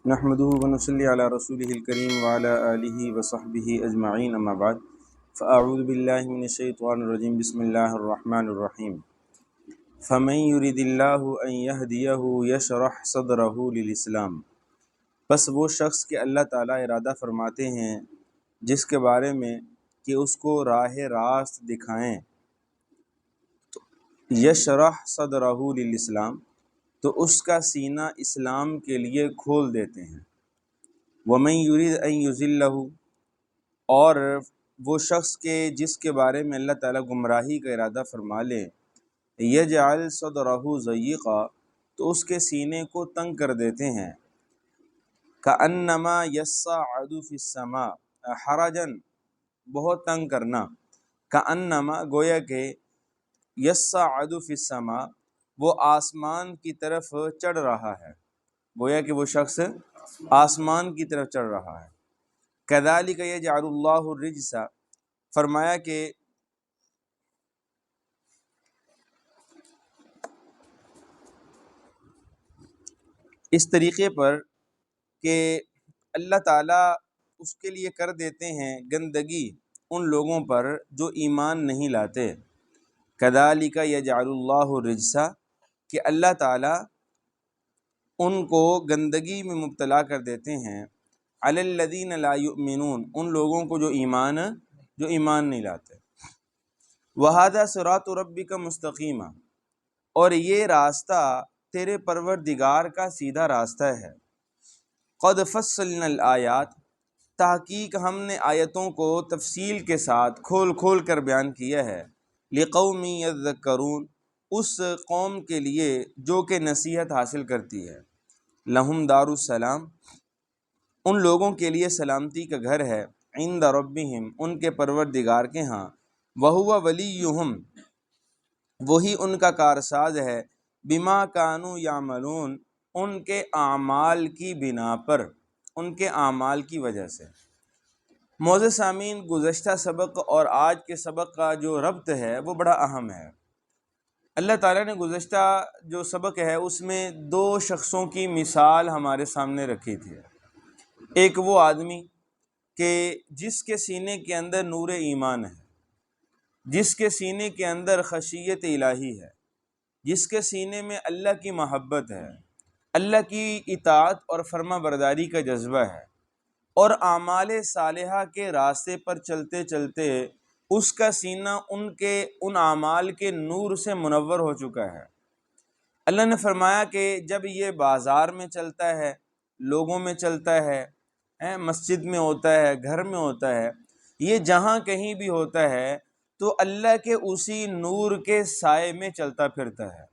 نحمده ونصلي على رسوله الكريم وعلى آله وصحبه أجمعين أما بعد فأعوذ بالله من الشيطان الرجيم بسم الله الرحمن الرحيم فمن يريد الله أن يهديه يشرح صدره للإسلام بس وہ شخص کہ اللہ تعالیٰ ارادہ فرماتے ہیں جس کے بارے میں کہ اس کو راہ راست دکھائیں یشرح صدرہ للاسلام تو اس کا سینہ اسلام کے لیے کھول دیتے ہیں۔ وَمَن يُرِدْ أَن يُضِلَّهُ اور وہ شخص کے جس کے بارے میں اللہ تعالیٰ گمراہی کا ارادہ فرما لے يَجْعَلْ صَدْرَهُ ضَيِّقًا تو اس کے سینے کو تنگ کر دیتے ہیں۔ كَأَنَّمَا يَصَّعَّدُ فِي السَّمَاءِ حَرَجًا بہت تنگ کرنا، كَأَنَّمَا گویا کہ يَصَّعَّدُ فِي السَّمَاءِ وہ آسمان کی طرف چڑھ رہا ہے، گویا کہ وہ شخص آسمان کی طرف چڑھ رہا ہے۔ كَذَلِكَ يَجْعَلُ اللَّهُ الرِّجْسَ فرمایا کہ اس طریقے پر کہ اللہ تعالیٰ اس کے لیے کر دیتے ہیں گندگی ان لوگوں پر جو ایمان نہیں لاتے۔ كَذَلِكَ يَجْعَلُ اللَّهُ الرِّجْسَ کہ اللہ تعالیٰ ان کو گندگی میں مبتلا کر دیتے ہیں علی الذین لا یؤمنون ان لوگوں کو جو ایمان نہیں لاتے۔ وَهَذَا صِرَاطُ رَبِّكَ مُسْتَقِیمًا اور یہ راستہ تیرے پروردگار کا سیدھا راستہ ہے۔ قَدْ فَصَّلْنَا الْآيَاتِ تحقیق ہم نے آیتوں کو تفصیل کے ساتھ کھول کھول کر بیان کیا ہے۔ لِقَوْمٍ يَذَّكَّرُونَ اس قوم کے لیے جو کہ نصیحت حاصل کرتی ہے۔ لہم دار السلام ان لوگوں کے لیے سلامتی کا گھر ہے، عند ربہم ان کے پروردگار کے ہاں، وہو ولیہم وہی ان کا کارساز ہے، بما کانوا یعملون ان کے اعمال کی بنا پر، ان کے اعمال کی وجہ سے۔ معزز سامعین، گزشتہ سبق اور آج کے سبق کا جو ربط ہے وہ بڑا اہم ہے۔ اللہ تعالیٰ نے گزشتہ جو سبق ہے اس میں دو شخصوں کی مثال ہمارے سامنے رکھی تھی۔ ایک وہ آدمی کہ جس کے سینے کے اندر نور ایمان ہے، جس کے سینے کے اندر خشیت الہی ہے، جس کے سینے میں اللہ کی محبت ہے، اللہ کی اطاعت اور فرما برداری کا جذبہ ہے، اور اعمال صالحہ کے راستے پر چلتے چلتے اس کا سینہ ان اعمال کے نور سے منور ہو چکا ہے۔ اللہ نے فرمایا کہ جب یہ بازار میں چلتا ہے، لوگوں میں چلتا ہے، مسجد میں ہوتا ہے، گھر میں ہوتا ہے، یہ جہاں کہیں بھی ہوتا ہے تو اللہ کے اسی نور کے سائے میں چلتا پھرتا ہے،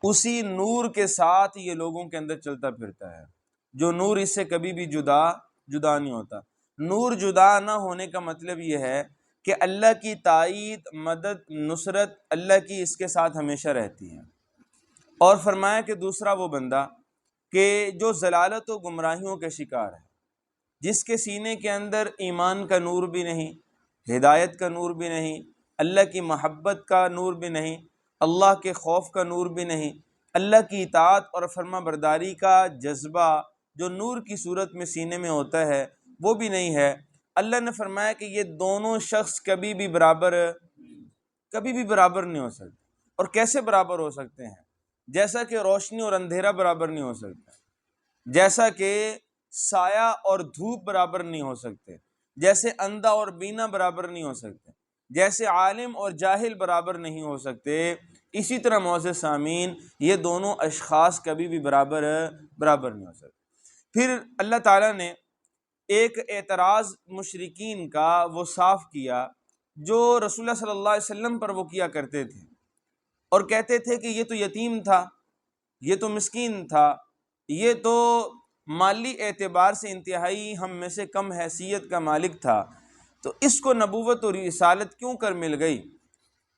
اسی نور کے ساتھ یہ لوگوں کے اندر چلتا پھرتا ہے، جو نور اس سے کبھی بھی جدا نہیں ہوتا۔ نور جدا نہ ہونے کا مطلب یہ ہے کہ اللہ کی تائید، مدد، نصرت اللہ کی اس کے ساتھ ہمیشہ رہتی ہے۔ اور فرمایا کہ دوسرا وہ بندہ کہ جو ضلالت و گمراہیوں کے شکار ہے، جس کے سینے کے اندر ایمان کا نور بھی نہیں، ہدایت کا نور بھی نہیں، اللہ کی محبت کا نور بھی نہیں، اللہ کے خوف کا نور بھی نہیں، اللہ کی اطاعت اور فرما برداری کا جذبہ جو نور کی صورت میں سینے میں ہوتا ہے وہ بھی نہیں ہے۔ اللہ نے فرمایا کہ یہ دونوں شخص کبھی بھی برابر نہیں ہو سکتے۔ اور کیسے برابر ہو سکتے ہیں؟ جیسا کہ روشنی اور اندھیرا برابر نہیں ہو سکتا، جیسا کہ سایہ اور دھوپ برابر نہیں ہو سکتے، جیسے اندھا اور بینا برابر نہیں ہو سکتے، جیسے عالم اور جاہل برابر نہیں ہو سکتے، اسی طرح معزز سامعین یہ دونوں اشخاص کبھی بھی برابر نہیں ہو سکتے۔ پھر اللہ تعالیٰ نے ایک اعتراض مشرکین کا وہ صاف کیا جو رسول اللہ صلی اللہ علیہ وسلم پر وہ کیا کرتے تھے، اور کہتے تھے کہ یہ تو یتیم تھا، یہ تو مسکین تھا، یہ تو مالی اعتبار سے انتہائی ہم میں سے کم حیثیت کا مالک تھا، تو اس کو نبوت و رسالت کیوں کر مل گئی؟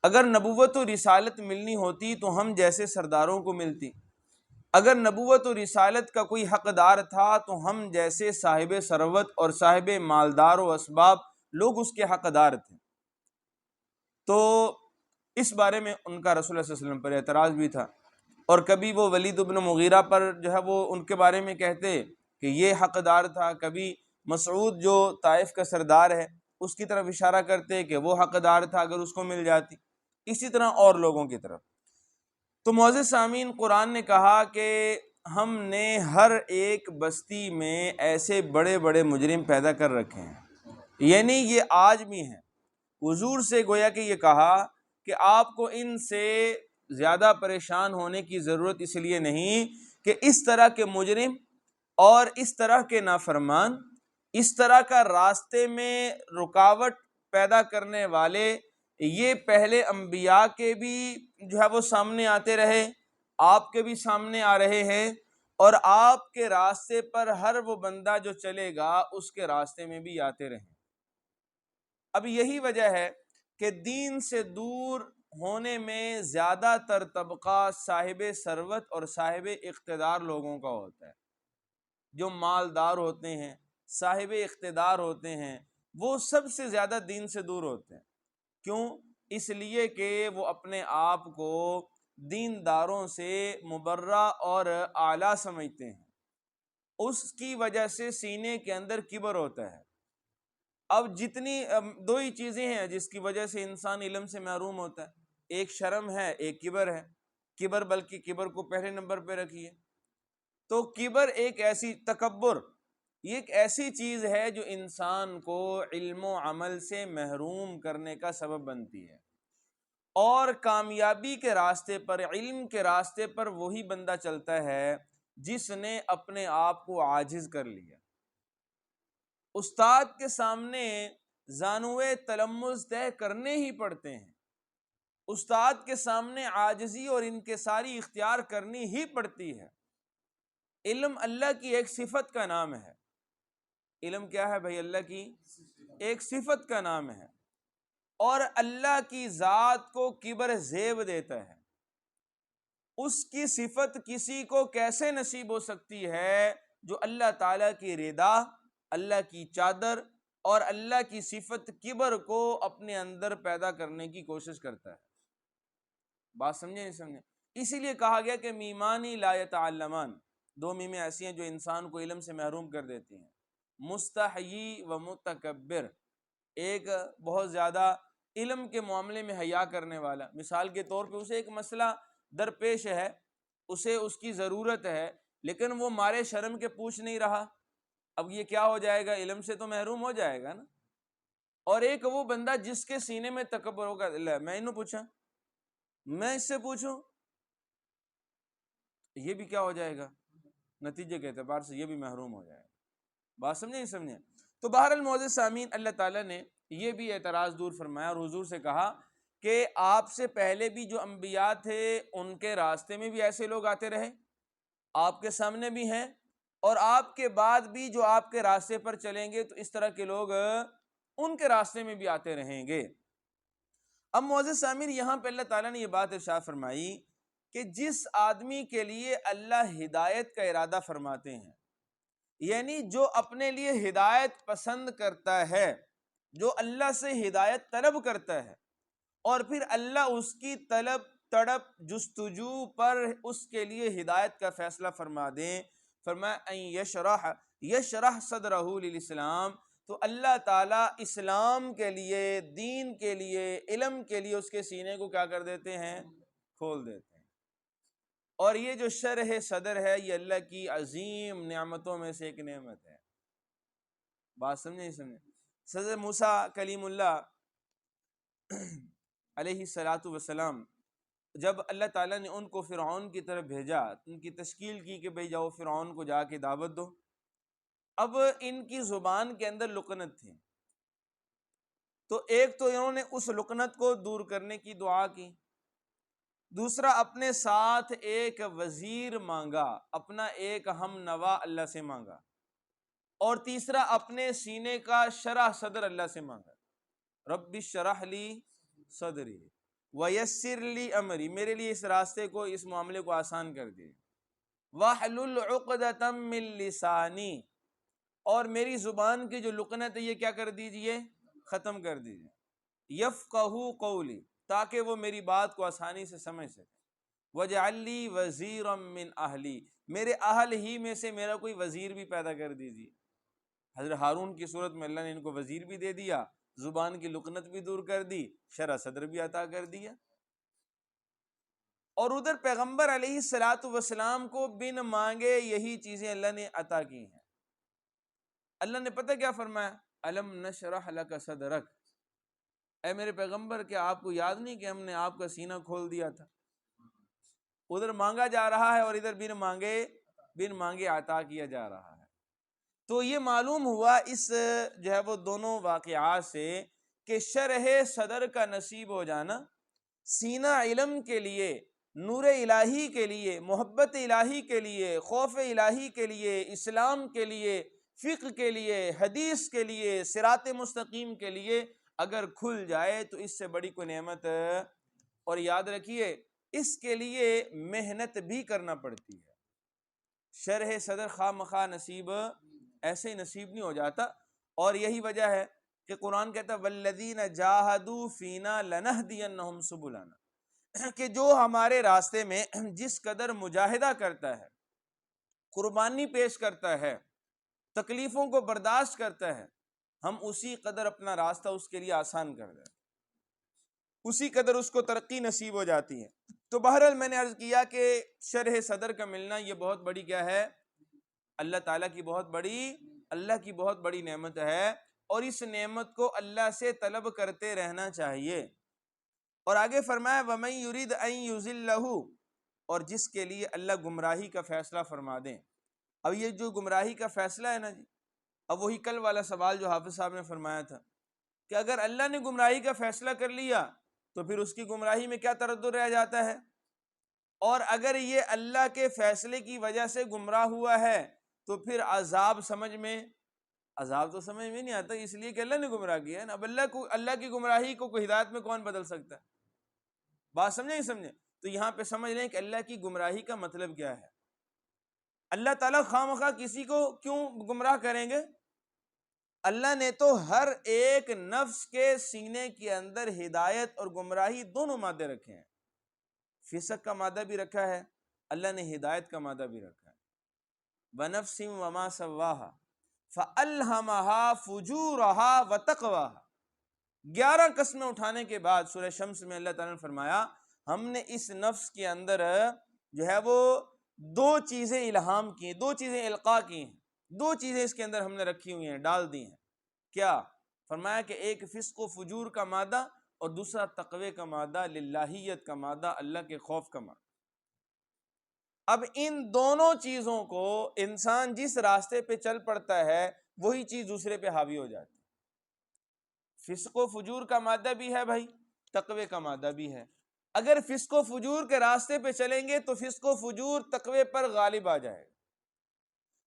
اگر نبوت و رسالت ملنی ہوتی تو ہم جیسے سرداروں کو ملتی، اگر نبوت و رسالت کا کوئی حقدار تھا تو ہم جیسے صاحب ثروت اور صاحب مالدار و اسباب لوگ اس کے حقدار تھے۔ تو اس بارے میں ان کا رسول اللہ صلی اللہ علیہ وسلم پر اعتراض بھی تھا، اور کبھی وہ ولید بن مغیرہ پر جو ہے وہ ان کے بارے میں کہتے کہ یہ حقدار تھا، کبھی مسعود جو طائف کا سردار ہے اس کی طرف اشارہ کرتے کہ وہ حقدار تھا اگر اس کو مل جاتی، اسی طرح اور لوگوں کی طرف۔ تو معزز سامعین، قرآن نے کہا کہ ہم نے ہر ایک بستی میں ایسے بڑے بڑے مجرم پیدا کر رکھے ہیں، یعنی یہ آج بھی ہیں۔ حضور سے گویا کہ یہ کہا کہ آپ کو ان سے زیادہ پریشان ہونے کی ضرورت اس لیے نہیں کہ اس طرح کے مجرم اور اس طرح کے نافرمان، اس طرح کا راستے میں رکاوٹ پیدا کرنے والے، یہ پہلے انبیاء کے بھی جو ہے وہ سامنے آتے رہے، آپ کے بھی سامنے آ رہے ہیں، اور آپ کے راستے پر ہر وہ بندہ جو چلے گا اس کے راستے میں بھی آتے رہیں۔ اب یہی وجہ ہے کہ دین سے دور ہونے میں زیادہ تر طبقہ صاحب ثروت اور صاحب اقتدار لوگوں کا ہوتا ہے۔ جو مالدار ہوتے ہیں، صاحب اقتدار ہوتے ہیں، وہ سب سے زیادہ دین سے دور ہوتے ہیں۔ کیوں؟ اس لیے کہ وہ اپنے آپ کو دینداروں سے مبرہ اور اعلیٰ سمجھتے ہیں، اس کی وجہ سے سینے کے اندر کبر ہوتا ہے۔ اب جتنی دو ہی چیزیں ہیں جس کی وجہ سے انسان علم سے محروم ہوتا ہے، ایک شرم ہے، ایک کبر ہے۔ کبر، بلکہ کبر کو پہلے نمبر پہ رکھیے۔ تو کبر ایک ایسی، تکبر یہ ایک ایسی چیز ہے جو انسان کو علم و عمل سے محروم کرنے کا سبب بنتی ہے، اور کامیابی کے راستے پر، علم کے راستے پر وہی بندہ چلتا ہے جس نے اپنے آپ کو عاجز کر لیا۔ استاد کے سامنے زانوے تلمذ طے کرنے ہی پڑتے ہیں، استاد کے سامنے عاجزی اور انکساری اختیار کرنی ہی پڑتی ہے۔ علم اللہ کی ایک صفت کا نام ہے۔ علم کیا ہے بھائی؟ اللہ کی ایک صفت کا نام ہے، اور اللہ کی ذات کو کبر زیب دیتا ہے۔ اس کی صفت کسی کو کیسے نصیب ہو سکتی ہے جو اللہ تعالیٰ کی رضا، اللہ کی چادر اور اللہ کی صفت کبر کو اپنے اندر پیدا کرنے کی کوشش کرتا ہے؟ بات سمجھے نہیں سمجھے؟ اسی لیے کہا گیا کہ میمانی لا یتعلمان، دو میمیں ایسی ہیں جو انسان کو علم سے محروم کر دیتی ہیں، مستحیی و متکبر۔ ایک بہت زیادہ علم کے معاملے میں حیا کرنے والا، مثال کے طور پہ اسے ایک مسئلہ درپیش ہے، اسے اس کی ضرورت ہے، لیکن وہ مارے شرم کے پوچھ نہیں رہا، اب یہ کیا ہو جائے گا؟ علم سے تو محروم ہو جائے گا نا۔ اور ایک وہ بندہ جس کے سینے میں تکبر ہوگا، میں انہوں پوچھا، میں اس سے پوچھوں، یہ بھی کیا ہو جائے گا؟ نتیجے کے اعتبار سے یہ بھی محروم ہو جائے گا۔ بات سمجھے نہیں سمجھے؟ تو بہرحال معزز سامعین، اللہ تعالیٰ نے یہ بھی اعتراض دور فرمایا اور حضور سے کہا کہ آپ سے پہلے بھی جو انبیاء تھے ان کے راستے میں بھی ایسے لوگ آتے رہے، آپ کے سامنے بھی ہیں، اور آپ کے بعد بھی جو آپ کے راستے پر چلیں گے تو اس طرح کے لوگ ان کے راستے میں بھی آتے رہیں گے۔ اب معزز سامعین، یہاں پہ اللہ تعالیٰ نے یہ بات ارشاد فرمائی کہ جس آدمی کے لیے اللہ ہدایت کا ارادہ فرماتے ہیں، یعنی جو اپنے لیے ہدایت پسند کرتا ہے، جو اللہ سے ہدایت طلب کرتا ہے، اور پھر اللہ اس کی طلب، تڑپ، جستجو پر اس کے لیے ہدایت کا فیصلہ فرما دیں، فرمایا ان یشرح صدرہ للاسلام، تو اللہ تعالیٰ اسلام کے لیے، دین کے لیے، علم کے لیے اس کے سینے کو کیا کر دیتے ہیں؟ کھول دیتے ہیں۔ اور یہ جو شرح صدر ہے، یہ اللہ کی عظیم نعمتوں میں سے ایک نعمت ہے۔ بات سمجھے نہیں سمجھے؟ حضرت موسیٰ کلیم اللہ علیہ الصلاۃ والسلام، جب اللہ تعالیٰ نے ان کو فرعون کی طرف بھیجا، ان کی تشکیل کی کہ بھئی جاؤ فرعون کو جا کے دعوت دو۔ اب ان کی زبان کے اندر لکنت تھی، تو ایک تو انہوں نے اس لکنت کو دور کرنے کی دعا کی، دوسرا اپنے ساتھ ایک وزیر مانگا، اپنا ایک ہم نوا اللہ سے مانگا، اور تیسرا اپنے سینے کا شرح صدر اللہ سے مانگا، رب اشرح لی صدری ویسر لی امری، میرے لیے اس راستے کو، اس معاملے کو آسان کر دے، واحلل عقدۃ من لسانی، اور میری زبان کی جو لکنت ہے یہ کیا کر دیجئے؟ ختم کر دیجئے، یفقہوا قولی، تاکہ وہ میری بات کو آسانی سے سمجھ سکے، وجعل لی وزیرا من اہلی، میرے اہل ہی میں سے میرا کوئی وزیر بھی پیدا کر دیجیے۔ حضرت ہارون کی صورت میں اللہ نے ان کو وزیر بھی دے دیا، زبان کی لکنت بھی دور کر دی، شرح صدر بھی عطا کر دیا۔ اور ادھر پیغمبر علیہ الصلوۃ والسلام کو بن مانگے یہی چیزیں اللہ نے عطا کی ہیں۔ اللہ نے پتہ کیا فرمایا؟ الم نشرح لک صدرک، اے میرے پیغمبر کیا آپ کو یاد نہیں کہ ہم نے آپ کا سینہ کھول دیا تھا؟ ادھر مانگا جا رہا ہے اور ادھر بن مانگے عطا کیا جا رہا ہے۔ تو یہ معلوم ہوا اس جو ہے وہ دونوں واقعات سے کہ شرح صدر کا نصیب ہو جانا سینہ علم کے لیے، نور الہی کے لیے، محبت الہی کے لیے، خوف الہی کے لیے، اسلام کے لیے، فقہ کے لیے، حدیث کے لیے، صراط مستقیم کے لیے اگر کھل جائے تو اس سے بڑی کوئی نعمت۔ اور یاد رکھیے اس کے لیے محنت بھی کرنا پڑتی ہے۔ شرح صدر خواہ مخواہ نصیب ایسے ہی نصیب نہیں ہو جاتا، اور یہی وجہ ہے کہ قرآن کہتا ہے والذین جاہدوا فینا لنہدینہم سبلنا، کہ جو ہمارے راستے میں جس قدر مجاہدہ کرتا ہے، قربانی پیش کرتا ہے، تکلیفوں کو برداشت کرتا ہے، ہم اسی قدر اپنا راستہ اس کے لیے آسان کر دیں، اسی قدر اس کو ترقی نصیب ہو جاتی ہے۔ تو بہرحال میں نے عرض کیا کہ شرح صدر کا ملنا یہ بہت بڑی کیا ہے؟ اللہ تعالیٰ کی بہت بڑی نعمت ہے، اور اس نعمت کو اللہ سے طلب کرتے رہنا چاہیے۔ اور آگے فرمایا وَمَن يُرِدْ أَن يُضِلَّهُ، اور جس کے لیے اللہ گمراہی کا فیصلہ فرما دیں۔ اب یہ جو گمراہی کا فیصلہ ہے نا جی، اب وہی کل والا سوال جو حافظ صاحب نے فرمایا تھا کہ اگر اللہ نے گمراہی کا فیصلہ کر لیا تو پھر اس کی گمراہی میں کیا تردد رہ جاتا ہے؟ اور اگر یہ اللہ کے فیصلے کی وجہ سے گمراہ ہوا ہے تو پھر عذاب تو سمجھ میں نہیں آتا، اس لیے کہ اللہ نے گمراہ کیا ہے نا۔ اب اللہ کی گمراہی کو ہدایت میں کون بدل سکتا ہے؟ بات سمجھے؟ تو یہاں پہ سمجھ لیں کہ اللہ کی گمراہی کا مطلب کیا ہے۔ اللہ تعالیٰ خواہ مخواہ کسی کو کیوں گمراہ کریں گے؟ اللہ نے تو ہر ایک نفس کے سینے کے اندر ہدایت اور گمراہی دونوں مادے رکھے ہیں۔ فسق کا مادہ بھی رکھا ہے، اللہ نے ہدایت کا مادہ بھی رکھا ہے۔ وَنَفْسٍ وَمَا سَوَّاهَا فَأَلْهَمَهَا فُجُورَهَا وَتَقْوَاهَا۔ 11 قسمیں اٹھانے کے بعد سورہ شمس میں اللہ تعالیٰ نے فرمایا ہم نے اس نفس کے اندر جو ہے وہ دو چیزیں الہام کی ہیں، دو چیزیں القاء کی ہیں، دو چیزیں اس کے اندر ہم نے رکھی ہوئی ہیں، ڈال دی ہیں۔ کیا فرمایا کہ ایک فسق و فجور کا مادہ اور دوسرا تقوی کا مادہ، للہیت کا مادہ، اللہ کے خوف کا مادہ۔ اب ان دونوں چیزوں کو انسان جس راستے پہ چل پڑتا ہے وہی چیز دوسرے پہ حاوی ہو جاتی ہے۔ فسق و فجور کا مادہ بھی ہے بھائی، تقوی کا مادہ بھی ہے۔ اگر فسق و فجور کے راستے پہ چلیں گے تو فسق و فجور تقوی پر غالب آ جائے گا،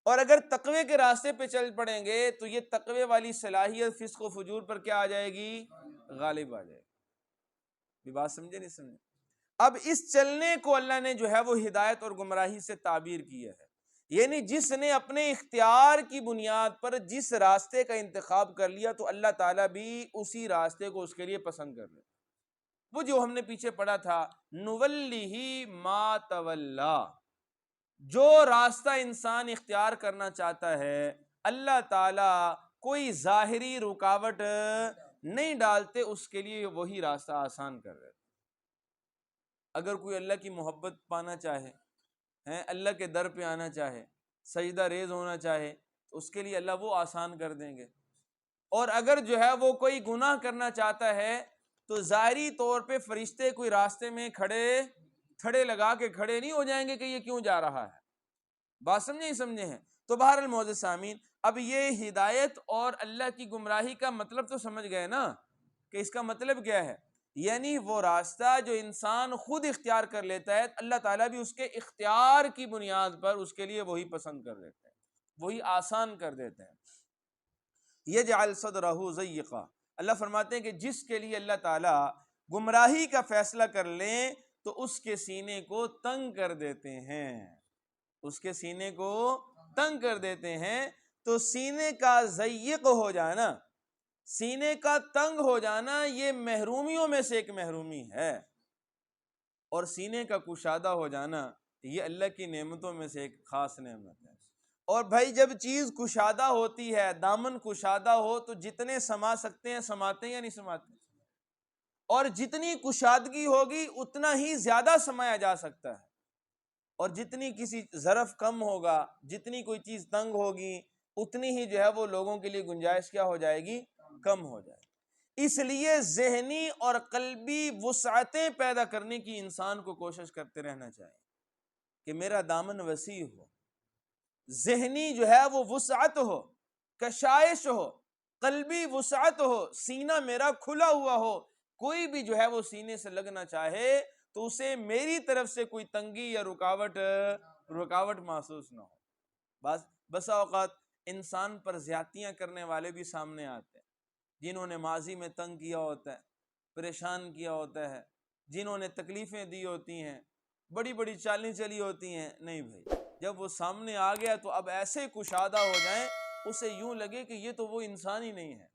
اور اگر تقوی کے راستے پہ چل پڑیں گے تو یہ تقوی والی صلاحیت فسق و فجور پر کیا آ جائے گی؟ غالب آ جائے گی۔ بات سمجھے نہیں سمجھے؟ اب اس چلنے کو اللہ نے جو ہے وہ ہدایت اور گمراہی سے تعبیر کیا ہے، یعنی جس نے اپنے اختیار کی بنیاد پر جس راستے کا انتخاب کر لیا تو اللہ تعالیٰ بھی اسی راستے کو اس کے لیے پسند کر لے۔ وہ جو ہم نے پیچھے پڑھا تھا نُوَلِّهِ مَا تَوَلَّا، جو راستہ انسان اختیار کرنا چاہتا ہے اللہ تعالیٰ کوئی ظاہری رکاوٹ نہیں ڈالتے، اس کے لیے وہی راستہ آسان کر دیتے۔ اگر کوئی اللہ کی محبت پانا چاہے، اللہ کے در پہ آنا چاہے، سجدہ ریز ہونا چاہے تو اس کے لیے اللہ وہ آسان کر دیں گے۔ اور اگر جو ہے وہ کوئی گناہ کرنا چاہتا ہے تو ظاہری طور پہ فرشتے کوئی راستے میں تھڑے لگا کے کھڑے نہیں ہو جائیں گے کہ یہ کیوں جا رہا ہے۔ بات سمجھے ہیں؟ تو بہرحال معزز سامعین، اب یہ ہدایت اور اللہ کی گمراہی کا مطلب تو سمجھ گئے نا کہ اس کا مطلب کیا ہے؟ یعنی وہ راستہ جو انسان خود اختیار کر لیتا ہے اللہ تعالیٰ بھی اس کے اختیار کی بنیاد پر اس کے لیے وہی پسند کر دیتے ہیں، وہی آسان کر دیتے ہیں۔ یجعل صدرہ ضیقا، اللہ فرماتے ہیں کہ جس کے لیے اللہ تعالیٰ گمراہی کا فیصلہ کر لیں تو اس کے سینے کو تنگ کر دیتے ہیں، اس کے سینے کو تنگ کر دیتے ہیں۔ تو سینے کا ضیق ہو جانا، سینے کا تنگ ہو جانا یہ محرومیوں میں سے ایک محرومی ہے، اور سینے کا کشادہ ہو جانا یہ اللہ کی نعمتوں میں سے ایک خاص نعمت ہے۔ اور بھائی جب چیز کشادہ ہوتی ہے، دامن کشادہ ہو تو جتنے سما سکتے ہیں سماتے ہیں یا نہیں سماتے؟ اور جتنی کشادگی ہوگی اتنا ہی زیادہ سمایا جا سکتا ہے، اور جتنی کسی ظرف کم ہوگا، جتنی کوئی چیز تنگ ہوگی، اتنی ہی جو ہے وہ لوگوں کے لیے گنجائش کیا ہو جائے گی؟ کم ہو جائے گی۔ اس لیے ذہنی اور قلبی وسعتیں پیدا کرنے کی انسان کو کوشش کرتے رہنا چاہیے کہ میرا دامن وسیع ہو، ذہنی جو ہے وہ وسعت ہو، کشائش ہو، قلبی وسعت ہو، سینہ میرا کھلا ہوا ہو، کوئی بھی جو ہے وہ سینے سے لگنا چاہے تو اسے میری طرف سے کوئی تنگی یا رکاوٹ محسوس نہ ہو۔ بسا اوقات انسان پر زیادتیاں کرنے والے بھی سامنے آتے ہیں، جنہوں نے ماضی میں تنگ کیا ہوتا ہے، پریشان کیا ہوتا ہے، جنہوں نے تکلیفیں دی ہوتی ہیں، بڑی بڑی چالیں چلی ہوتی ہیں۔ نہیں بھائی، جب وہ سامنے آ گیا تو اب ایسے کشادہ ہو جائیں اسے یوں لگے کہ یہ تو وہ انسان ہی نہیں ہے،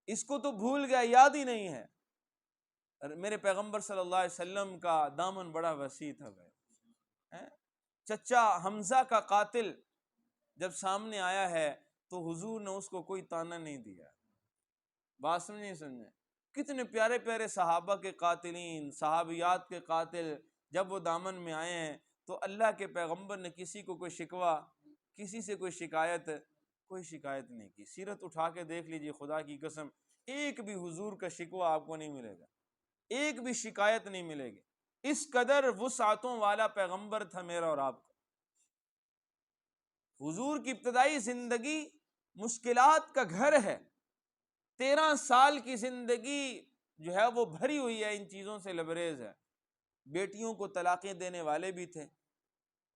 اس کو تو بھول گیا، یاد ہی نہیں ہے۔ میرے پیغمبر صلی اللہ علیہ وسلم کا دامن بڑا وسیع تھا بھائی۔ چچا حمزہ کا قاتل جب سامنے آیا ہے تو حضور نے اس کو کوئی تانا نہیں دیا۔ بات سمجھے؟ کتنے پیارے پیارے صحابہ کے قاتلین، صحابیات کے قاتل جب وہ دامن میں آئے ہیں تو اللہ کے پیغمبر نے کسی کو کوئی شکوہ، کسی سے کوئی شکایت نہیں کی۔ سیرت اٹھا کے دیکھ لیجئے، خدا کی قسم ایک بھی حضور کا شکوہ آپ کو نہیں ملے گا، ایک بھی شکایت نہیں ملے گی۔ اس قدر وسعتوں والا پیغمبر تھا میرا اور آپ کا۔ حضور کی ابتدائی زندگی مشکلات کا گھر ہے، 13 سال کی زندگی جو ہے وہ بھری ہوئی ہے، ان چیزوں سے لبریز ہے۔ بیٹیوں کو طلاقیں دینے والے بھی تھے،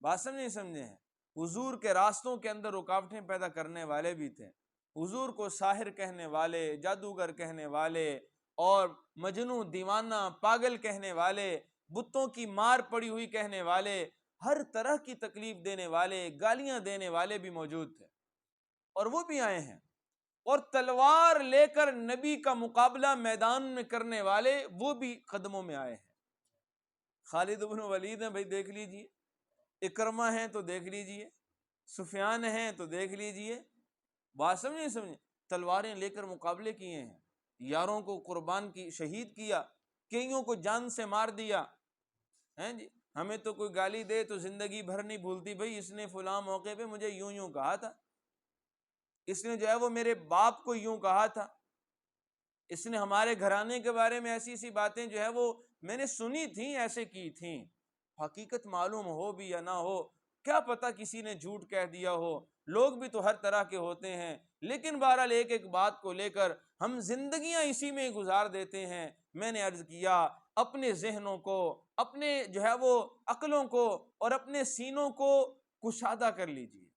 بات سمجھے ہیں، حضور کے راستوں کے اندر رکاوٹیں پیدا کرنے والے بھی تھے، حضور کو ساحر کہنے والے، جادوگر کہنے والے اور مجنوں، دیوانہ، پاگل کہنے والے، بتوں کی مار پڑی ہوئی کہنے والے، ہر طرح کی تکلیف دینے والے، گالیاں دینے والے بھی موجود تھے، اور وہ بھی آئے ہیں۔ اور تلوار لے کر نبی کا مقابلہ میدان میں کرنے والے وہ بھی قدموں میں آئے ہیں۔ خالد بن ولید ہیں بھائی، دیکھ لیجئے، اکرمہ ہیں تو دیکھ لیجئے، سفیان ہیں تو دیکھ لیجئے، بات سمجھے، تلواریں لے کر مقابلے کیے ہیں، یاروں کو قربان کی، شہید کیا، کئیوں کو جان سے مار دیا ہیں جی۔ ہمیں تو کوئی گالی دے تو زندگی بھر نہیں بھولتی، بھائی اس نے فلاں موقع پہ مجھے یوں کہا تھا، اس نے جو ہے وہ میرے باپ کو یوں کہا تھا، اس نے ہمارے گھرانے کے بارے میں ایسی باتیں جو ہے وہ میں نے سنی تھیں، ایسے کی تھیں۔ حقیقت معلوم ہو بھی یا نہ ہو، کیا پتہ کسی نے جھوٹ کہہ دیا ہو، لوگ بھی تو ہر طرح کے ہوتے ہیں، لیکن بہرحال ایک ایک بات کو لے کر ہم زندگیاں اسی میں گزار دیتے ہیں۔ میں نے عرض کیا اپنے ذہنوں کو، اپنے جو ہے وہ عقلوں کو اور اپنے سینوں کو کشادہ کر لیجئے،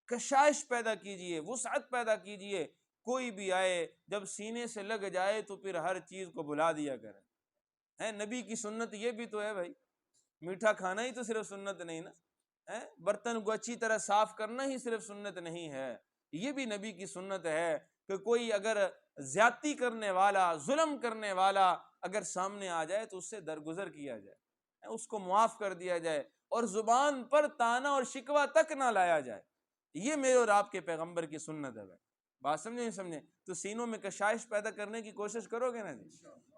کشائش پیدا کیجئے، وسعت پیدا کیجئے۔ کوئی بھی آئے جب سینے سے لگ جائے تو پھر ہر چیز کو بھلا دیا کریں۔ نبی کی سنت یہ بھی تو ہے بھائی، میٹھا کھانا ہی تو صرف سنت نہیں نا، برتن کو اچھی طرح صاف کرنا ہی صرف سنت نہیں ہے، یہ بھی نبی کی سنت ہے کہ کوئی اگر زیادتی کرنے والا، ظلم کرنے والا اگر سامنے آ جائے تو اس سے درگزر کیا جائے، اس کو معاف کر دیا جائے، اور زبان پر تانا اور شکوہ تک نہ لایا جائے۔ یہ میرے اور آپ کے پیغمبر کی سنت ہے بھائی، بات سمجھیں۔ تو سینوں میں کشائش پیدا کرنے کی کوشش کرو گے نا جی،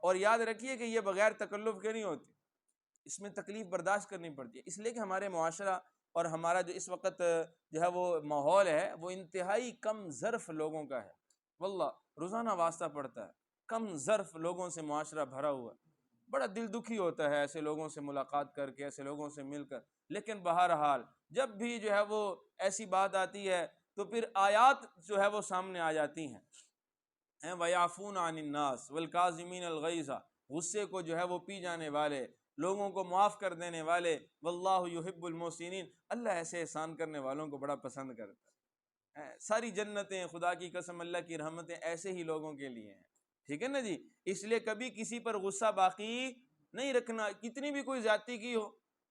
اور یاد رکھیے کہ یہ بغیر تکلف کے نہیں ہوتی، اس میں تکلیف برداشت کرنی پڑتی ہے، اس لیے کہ ہمارے معاشرہ اور ہمارا جو اس وقت جو ہے وہ ماحول ہے وہ انتہائی کم ظرف لوگوں کا ہے، واللہ روزانہ واسطہ پڑتا ہے، کم ظرف لوگوں سے معاشرہ بھرا ہوا ہے، بڑا دل دکھی ہوتا ہے ایسے لوگوں سے ملاقات کر کے، ایسے لوگوں سے مل کر۔ لیکن بہرحال جب بھی جو ہے وہ ایسی بات آتی ہے تو پھر آیات جو ہے وہ سامنے آ جاتی ہیں، وَيَعْفُونَ عَنِ النَّاسِ وَالْكَاظِمِينَ الْغَيْظَ، غصے کو جو ہے وہ پی جانے والے، لوگوں کو معاف کر دینے والے، وَاللَّهُ يُحِبُّ الْمُحْسِنِينَ، اللہ ایسے احسان کرنے والوں کو بڑا پسند کرتا ہے۔ ساری جنتیں، خدا کی قسم اللہ کی رحمتیں ایسے ہی لوگوں کے لیے ہیں، ٹھیک ہے نا جی۔ اس لیے کبھی کسی پر غصہ باقی نہیں رکھنا، کتنی بھی کوئی زیادتی کی ہو،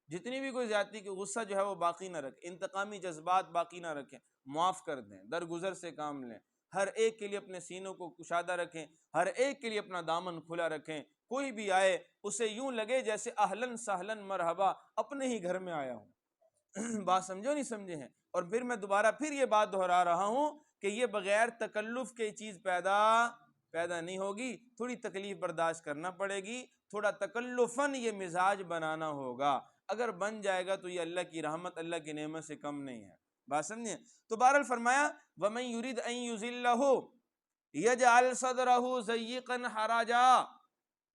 جتنی بھی کوئی زیادتی کی، غصہ جو ہے وہ باقی نہ رکھیں، انتقامی جذبات باقی نہ رکھیں، معاف کر دیں، درگزر سے کام لیں، ہر ایک کے لیے اپنے سینوں کو کشادہ رکھیں، ہر ایک کے لیے اپنا دامن کھلا رکھیں، کوئی بھی آئے اسے یوں لگے جیسے اہلن سہلن مرحبا، اپنے ہی گھر میں آیا ہوں۔ بات سمجھو نہیں سمجھے ہیں؟ اور پھر میں دوبارہ پھر یہ بات دہرا رہا ہوں کہ یہ بغیر تکلف کے چیز پیدا نہیں ہوگی، تھوڑی تکلیف برداشت کرنا پڑے گی، تھوڑا تکلفاً یہ مزاج بنانا ہوگا، اگر بن جائے گا تو یہ اللہ کی رحمت، اللہ کی نعمت سے کم نہیں ہے۔ بات سمجھے؟ تو بہرحال فرمایا وَمَن يُرِدْ أَن يُذِلَّهُ يَجْعَلْ صَدْرَهُ ضَيِّقًا حَرَجًا،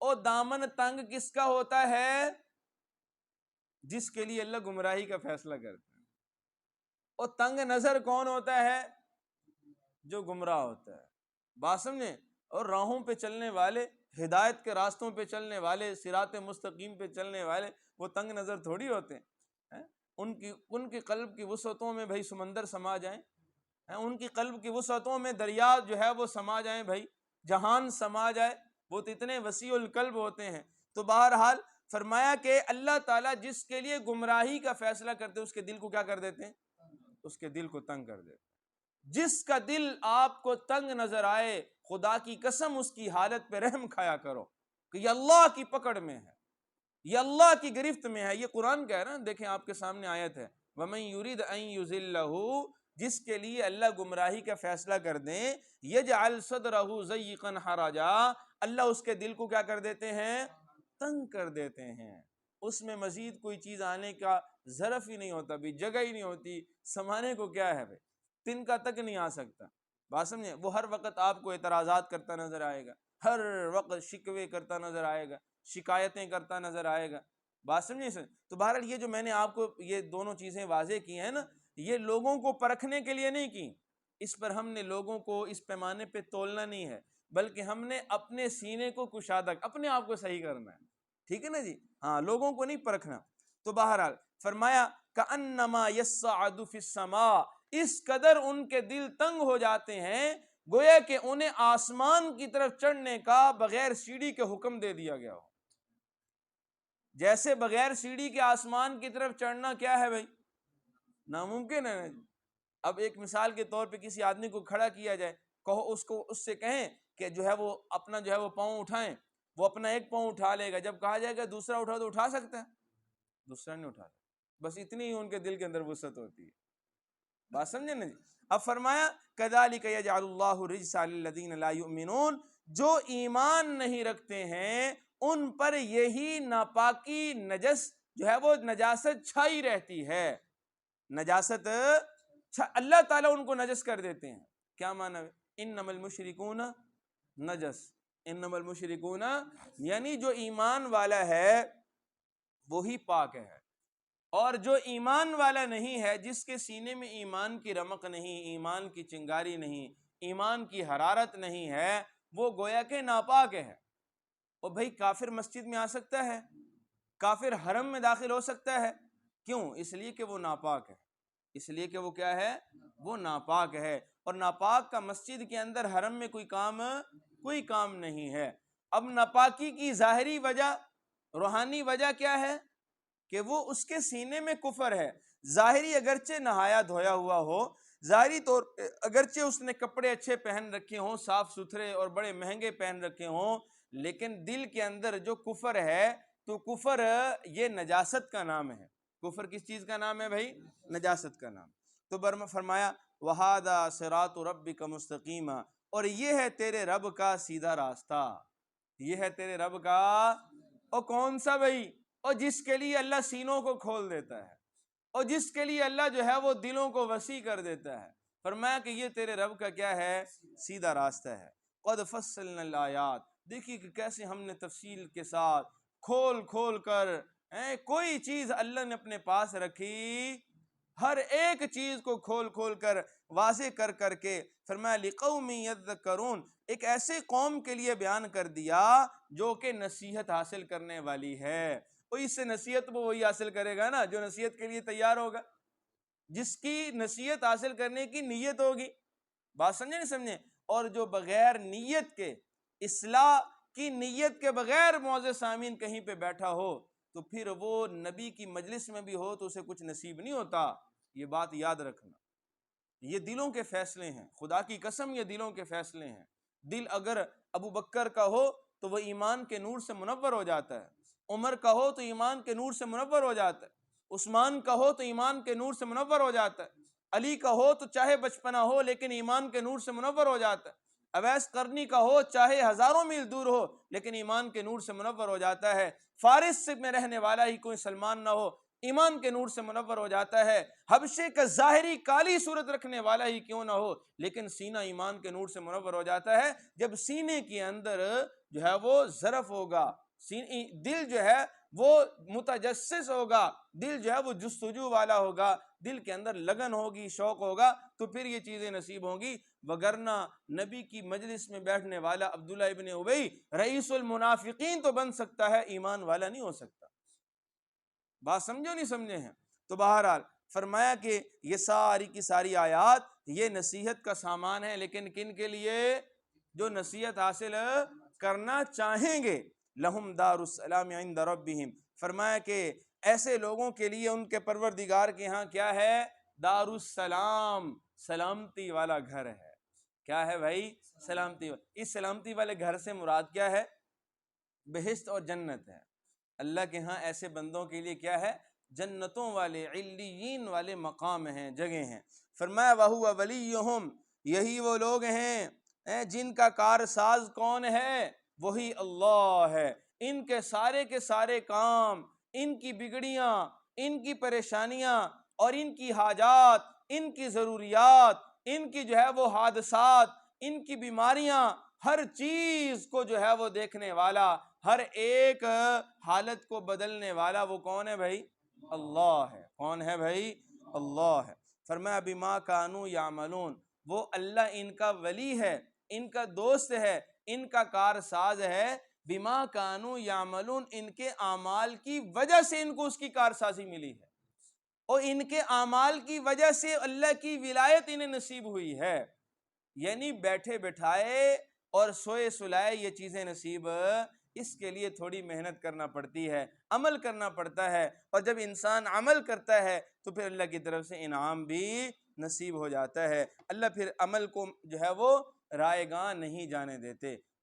اور دامن تنگ کس کا ہوتا ہے؟ جس کے لیے اللہ گمراہی کا فیصلہ کرتا ہے۔ اور تنگ نظر کون ہوتا ہے؟ جو گمراہ ہوتا ہے۔ بات سمجھیں؟ اور راہوں پہ چلنے والے، ہدایت کے راستوں پہ چلنے والے، صراط مستقیم پہ چلنے والے، وہ تنگ نظر تھوڑی ہوتے ہیں۔ ان کی قلب کی وسعتوں میں بھائی سمندر سما جائیں، ان کی قلب کی وسعتوں میں دریا جو ہے وہ سما جائیں، بھائی جہان سما جائے، وہ تو اتنے وسیع القلب ہوتے ہیں۔ تو بہرحال فرمایا کہ اللہ تعالیٰ جس کے لیے گمراہی کا فیصلہ کرتے ہیں اس کے دل کو کیا کر دیتے ہیں؟ اس کے دل کو تنگ کر دیتے ہیں۔ جس کا دل آپ کو تنگ نظر آئے، خدا کی قسم اس کی حالت پہ رحم کھایا کرو کہ یہ اللہ کی پکڑ میں ہے، یہ اللہ کی گرفت میں ہے۔ یہ قرآن کہہ رہا ہے، دیکھیں آپ کے سامنے آیت ہے، وَمَن يُرِدْ أَن يُذِلَّهُ، جس کے لیے اللہ گمراہی کا فیصلہ کر دیں، يَجْعَلْ صَدْرَهُ ضَيِّقًا حَرَجًا، اللہ اس کے دل کو کیا کر دیتے ہیں؟ تنگ کر دیتے ہیں۔ اس میں مزید کوئی چیز آنے کا ظرف ہی نہیں ہوتا، بھی جگہ ہی نہیں ہوتی، سمانے کو کیا ہے بھائی، تنکا تک نہیں آ سکتا۔ بات سمجھیں؟ وہ ہر وقت آپ کو اعتراضات کرتا نظر آئے گا، ہر وقت شکوے کرتا نظر آئے گا، شکایتیں کرتا نظر آئے گا۔ بات سمجھیں سر؟ تو بہرحال یہ جو میں نے آپ کو یہ دونوں چیزیں واضح کی ہیں نا، یہ لوگوں کو پرکھنے کے لیے نہیں کی، اس پر ہم نے لوگوں کو اس پیمانے پہ تولنا نہیں ہے، بلکہ ہم نے اپنے سینے کو کشادہ، اپنے آپ کو صحیح کرنا ہے، ٹھیک ہے نا جی؟ ہاں، لوگوں کو نہیں پرکھنا۔ تو بہرحال فرمایا کأنما یصعد فی السماء، اس قدر ان کے دل تنگ ہو جاتے ہیں گویا کہ انہیں آسمان کی طرف چڑھنے کا بغیر سیڑھی کے حکم دے دیا گیا ہو۔ جیسے بغیر سیڑھی کے آسمان کی طرف چڑھنا کیا ہے بھائی؟ ناممکن ہے۔ اب ایک مثال کے طور پہ کسی آدمی کو کھڑا کیا جائے، کہو اس سے کہیں کہ جو ہے وہ اپنا جو ہے وہ پاؤں اٹھائیں، وہ اپنا ایک پاؤں اٹھا لے گا، جب کہا جائے گا دوسرا اٹھا تو اٹھا سکتا ہے؟ دوسرا نہیں اٹھا سکتا۔ بس اتنی ہی ان کے دل کے اندر وسعت ہوتی ہے۔ بات سمجھے نا جی؟ اب فرمایا کذالک یجعل اللہ الرجس علی الذین لا یؤمنون، جو ایمان نہیں رکھتے ہیں ان پر یہی ناپاکی، نجس جو ہے وہ نجاست چھائی رہتی ہے۔ نجاست اللہ تعالیٰ ان کو نجس کر دیتے ہیں۔ کیا معنی ہے؟ انما المشرکون نجس، انما المشرکون یعنی جو ایمان والا ہے وہی پاک ہے، اور جو ایمان والا نہیں ہے، جس کے سینے میں ایمان کی رمق نہیں، ایمان کی چنگاری نہیں، ایمان کی حرارت نہیں ہے، وہ گویا کہ ناپاک ہے۔ اور بھائی کافر مسجد میں آ سکتا ہے، کافر حرم میں داخل ہو سکتا ہے، کیوں؟ اس لیے کہ وہ ناپاک ہے، اس لیے کہ وہ کیا ہے؟ وہ ناپاک ہے، اور ناپاک کا مسجد کے اندر حرم میں کوئی کام نہیں ہے۔ اب ناپاکی کی ظاہری وجہ، روحانی وجہ کیا ہے؟ کہ وہ اس کے سینے میں کفر ہے۔ ظاہری اگرچہ نہایا دھویا ہوا ہو، ظاہری طور پہ اگرچہ اس نے کپڑے اچھے پہن رکھے ہوں، صاف ستھرے اور بڑے مہنگے پہن رکھے ہوں، لیکن دل کے اندر جو کفر ہے، تو کفر یہ نجاست کا نام ہے۔ کفر کس چیز کا نام ہے بھائی؟ نجاست کا نام۔ تو فرمایا وَهَذَا صِرَاطُ رَبِّكَ مُسْتَقِيمًا، اور یہ ہے تیرے رب کا سیدھا راستہ، یہ ہے تیرے رب کا۔ اور کون سا بھائی؟ اور جس کے لیے اللہ سینوں کو کھول دیتا ہے، اور جس کے لیے اللہ جو ہے وہ دلوں کو وسیع کر دیتا ہے۔ فرمایا کہ یہ تیرے رب کا کیا ہے؟ سیدھا راستہ ہے۔ قد فصلنا الآیات، دیکھیے کہ کیسے ہم نے تفصیل کے ساتھ کھول کر کوئی چیز اللہ نے اپنے پاس رکھی، ہر ایک چیز کو کھول کر واضح کر کے فرمایا لقوم یذکرون، ایک ایسے قوم کے لیے بیان کر دیا جو کہ نصیحت حاصل کرنے والی ہے۔ اور اس سے نصیحت وہ وہی حاصل کرے گا نا جو نصیحت کے لیے تیار ہوگا، جس کی نصیحت حاصل کرنے کی نیت ہوگی۔ بات سمجھے نہیں سمجھے؟ اور جو بغیر نیت کے، اصلاح کی نیت کے بغیر معزز سامعین کہیں پہ بیٹھا ہو، تو پھر وہ نبی کی مجلس میں بھی ہو تو اسے کچھ نصیب نہیں ہوتا۔ یہ بات یاد رکھنا، یہ دلوں کے فیصلے ہیں، خدا کی قسم یہ دلوں کے فیصلے ہیں۔ دل اگر ابو بکر کا ہو تو وہ ایمان کے نور سے منور ہو جاتا ہے، عمر کا ہو تو ایمان کے نور سے منور ہو جاتا ہے، عثمان کا ہو تو ایمان کے نور سے منور ہو جاتا ہے، علی کا ہو تو چاہے بچپنا ہو لیکن ایمان کے نور سے منور ہو جاتا ہے، اویس قرنی کا ہو چاہے ہزاروں میل دور ہو لیکن ایمان کے نور سے منور ہو جاتا ہے، فارس میں رہنے والا ہی کوئی سلمان نہ ہو ایمان کے نور سے منور ہو جاتا ہے، حبشے کا ظاہری کالی صورت رکھنے والا ہی کیوں نہ ہو لیکن سینہ ایمان کے نور سے منور ہو جاتا ہے۔ جب سینے کے اندر جو ہے وہ ظرف ہوگا، دل جو ہے وہ متجسس ہوگا، دل جو ہے وہ جستجو والا ہوگا، دل کے اندر لگن ہوگی، شوق ہوگا، تو پھر یہ چیزیں نصیب ہوں گی، وگرنہ نبی کی مجلس میں بیٹھنے والا عبداللہ ابن ابی رئیس المنافقین تو بن سکتا ہے، ایمان والا نہیں ہو سکتا۔ بات سمجھو نہیں سمجھے ہیں؟ تو بہرحال فرمایا کہ یہ ساری کی ساری آیات یہ نصیحت کا سامان ہے، لیکن کن کے لیے؟ جو نصیحت حاصل کرنا چاہیں گے۔ لہم دار السلام عند ربہم، فرمایا کہ ایسے لوگوں کے لیے ان کے پروردگار کے ہاں کیا ہے؟ دار السلام، سلامتی والا گھر ہے۔ کیا ہے بھائی؟ سلامتی۔ اس سلامتی والے گھر سے مراد کیا ہے؟ بہشت اور جنت ہے۔ اللہ کے ہاں ایسے بندوں کے لیے کیا ہے؟ جنتوں والے علیین والے مقام ہیں، جگہ ہیں۔ فرمایا وَهُوَ وَلِيُّهُمْ، یہی وہ لوگ ہیں جن کا کارساز کون ہے؟ وہی اللہ ہے۔ ان کے سارے کام، ان کی بگڑیاں، ان کی پریشانیاں اور ان کی حاجات، ان کی ضروریات، ان کی جو ہے وہ حادثات، ان کی بیماریاں، ہر چیز کو جو ہے وہ دیکھنے والا، ہر ایک حالت کو بدلنے والا وہ کون ہے بھائی؟ اللہ ہے۔ کون ہے بھائی؟ اللہ ہے۔ فرمایا بما کانوا یعملون، وہ اللہ ان کا ولی ہے، ان کا دوست ہے، ان کا کارساز ہے، بما کانوا یعملون، ان کے اعمال کی وجہ سے ان کو اس کی کارسازی ملی ہے، اور ان کے اعمال کی وجہ سے اللہ کی ولایت انہیں نصیب ہوئی ہے۔ یعنی بیٹھے بٹھائے اور سوئے سلائے یہ چیزیں نصیب اس کے لیے تھوڑی محنت کرنا پڑتی ہے، عمل کرنا پڑتا ہے، اور جب انسان عمل کرتا ہے تو پھر اللہ کی طرف سے انعام بھی نصیب ہو جاتا ہے۔ اللہ پھر عمل کو جو ہے وہ رائے گاں نہیں جانے دیتے۔